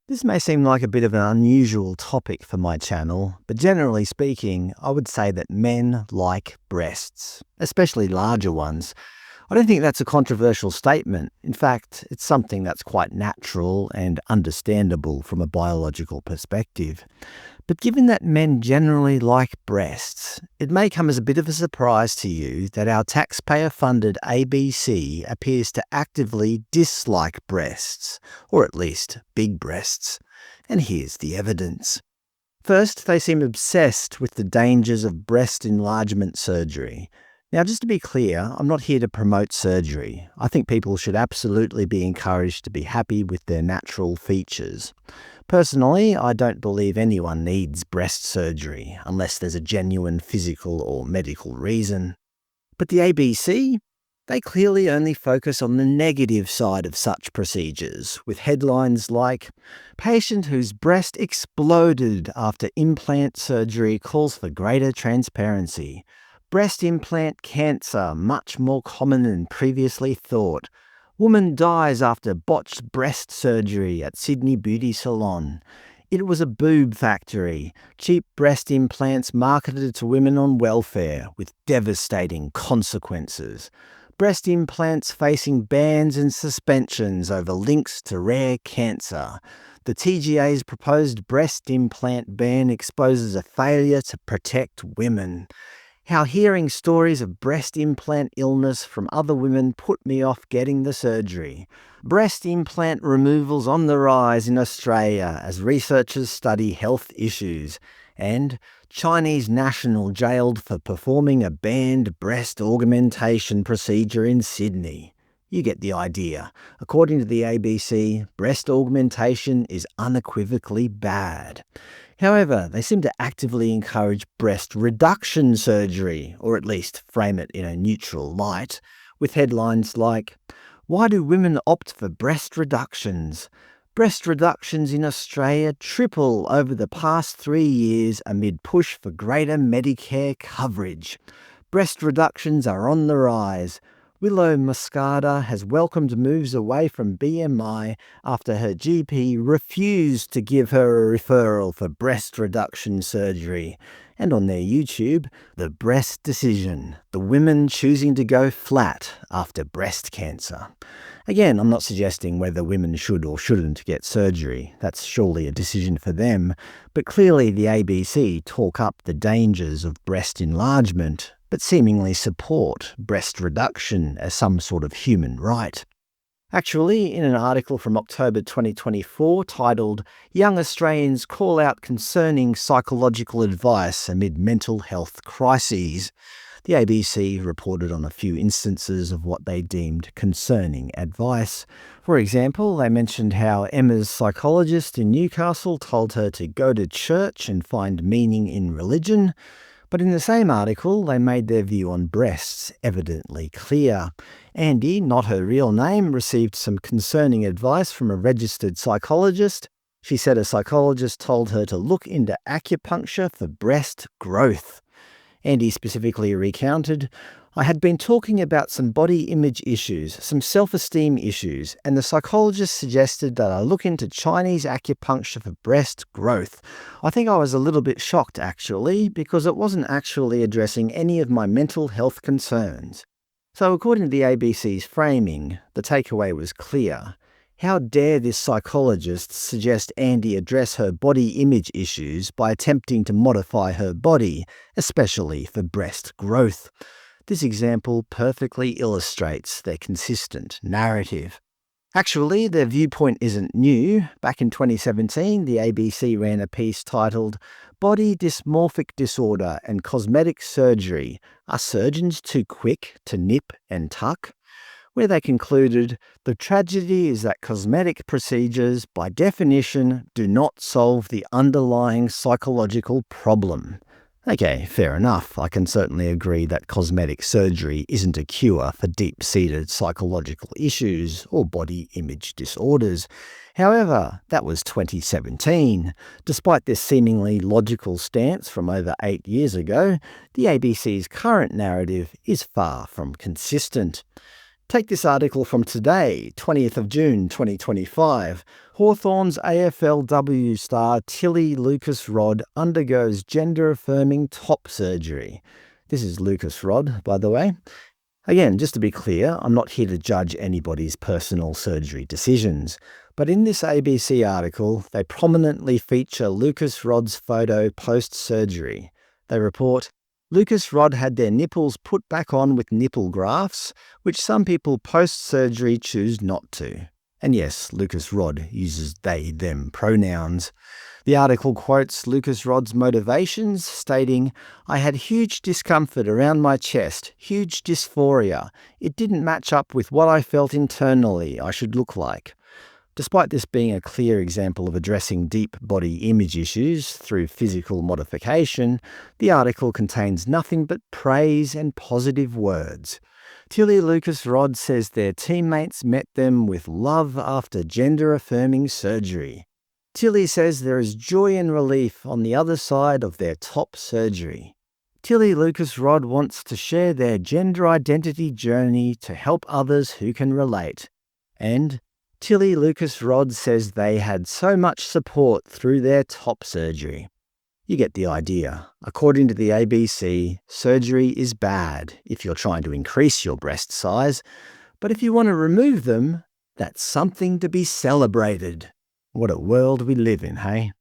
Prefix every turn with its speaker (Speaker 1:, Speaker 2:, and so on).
Speaker 1: This may seem like a bit of an unusual topic for my channel, but generally speaking, I would say that men like breasts, especially larger ones. I don't think that's a controversial statement. In fact, it's something that's quite natural and understandable from a biological perspective. But given that men generally like breasts, it may come as a bit of a surprise to you that our taxpayer-funded ABC appears to actively dislike breasts, or at least big breasts. And here's the evidence. First, they seem obsessed with the dangers of breast enlargement surgery. Now, just to be clear, I'm not here to promote surgery. I think people should absolutely be encouraged to be happy with their natural features. Personally, I don't believe anyone needs breast surgery unless there's a genuine physical or medical reason. But the ABC? They clearly only focus on the negative side of such procedures, with headlines like, "Patient whose breast exploded after implant surgery calls for greater transparency. Breast implant cancer, much more common than previously thought. Woman dies after botched breast surgery at Sydney beauty salon. It was a boob factory. Cheap breast implants marketed to women on welfare with devastating consequences. Breast implants facing bans and suspensions over links to rare cancer. The TGA's proposed breast implant ban exposes a failure to protect women. How hearing stories of breast implant illness from other women put me off getting the surgery. Breast implant removals on the rise in Australia as researchers study health issues. And Chinese national jailed for performing a banned breast augmentation procedure in Sydney. You get the idea. According to the ABC, breast augmentation is unequivocally bad. However, they seem to actively encourage breast reduction surgery, or at least frame it in a neutral light, with headlines like, "Why do women opt for breast reductions? Breast reductions in Australia triple over the past 3 years amid push for greater Medicare coverage. Breast reductions are on the rise. Willow Muscada has welcomed moves away from BMI after her GP refused to give her a referral for breast reduction surgery." And on their YouTube, "The Breast Decision, the women choosing to go flat after breast cancer." Again, I'm not suggesting whether women should or shouldn't get surgery. That's surely a decision for them. But clearly the ABC talk up the dangers of breast enlargement, but seemingly support breast reduction as some sort of human right. Actually, in an article from October 2024 titled "Young Australians Call Out Concerning Psychological Advice Amid Mental Health Crises," the ABC reported on a few instances of what they deemed concerning advice. For example, they mentioned how Emma's psychologist in Newcastle told her to go to church and find meaning in religion. But in the same article, they made their view on breasts evidently clear. Andy, not her real name, received some concerning advice from a registered psychologist. She said a psychologist told her to look into acupuncture for breast growth. Andy specifically recounted, "I had been talking about some body image issues, some self-esteem issues, and the psychologist suggested that I look into Chinese acupuncture for breast growth. I think I was a little bit shocked actually, because it wasn't actually addressing any of my mental health concerns." So according to the ABC's framing, the takeaway was clear. How dare this psychologist suggest Andy address her body image issues by attempting to modify her body, especially for breast growth? This example perfectly illustrates their consistent narrative. Actually, their viewpoint isn't new. Back in 2017, the ABC ran a piece titled "Body Dysmorphic Disorder and Cosmetic Surgery. Are Surgeons Too Quick to Nip and Tuck?" where they concluded, "The tragedy is that cosmetic procedures, by definition, do not solve the underlying psychological problem." Okay, fair enough. I can certainly agree that cosmetic surgery isn't a cure for deep-seated psychological issues or body image disorders. However, that was 2017. Despite this seemingly logical stance from over 8 years ago, the ABC's current narrative is far from consistent. Take this article from today, 20th of June 2025. Hawthorne's AFLW star Tilly Lucas-Rod undergoes gender-affirming top surgery. This is Lucas-Rod, by the way. Again, just to be clear, I'm not here to judge anybody's personal surgery decisions. But in this ABC article, they prominently feature Lucas-Rod's photo post-surgery. They report, Lucas-Rod had their nipples put back on with nipple grafts, which some people post-surgery choose not to. And yes, Lucas-Rod uses they-them pronouns. The article quotes Lucas-Rod's motivations, stating, I had huge discomfort around my chest, huge dysphoria. It didn't match up with what I felt internally I should look like. Despite this being a clear example of addressing deep body image issues through physical modification, the article contains nothing but praise and positive words. Tilly Lucas-Rod says their teammates met them with love after gender-affirming surgery. Tilly says there is joy and relief on the other side of their top surgery. Tilly Lucas-Rod wants to share their gender identity journey to help others who can relate. And Tilly Lucas-Rod says they had so much support through their top surgery. You get the idea. According to the ABC, surgery is bad if you're trying to increase your breast size, but if you want to remove them, that's something to be celebrated. What a world we live in, hey?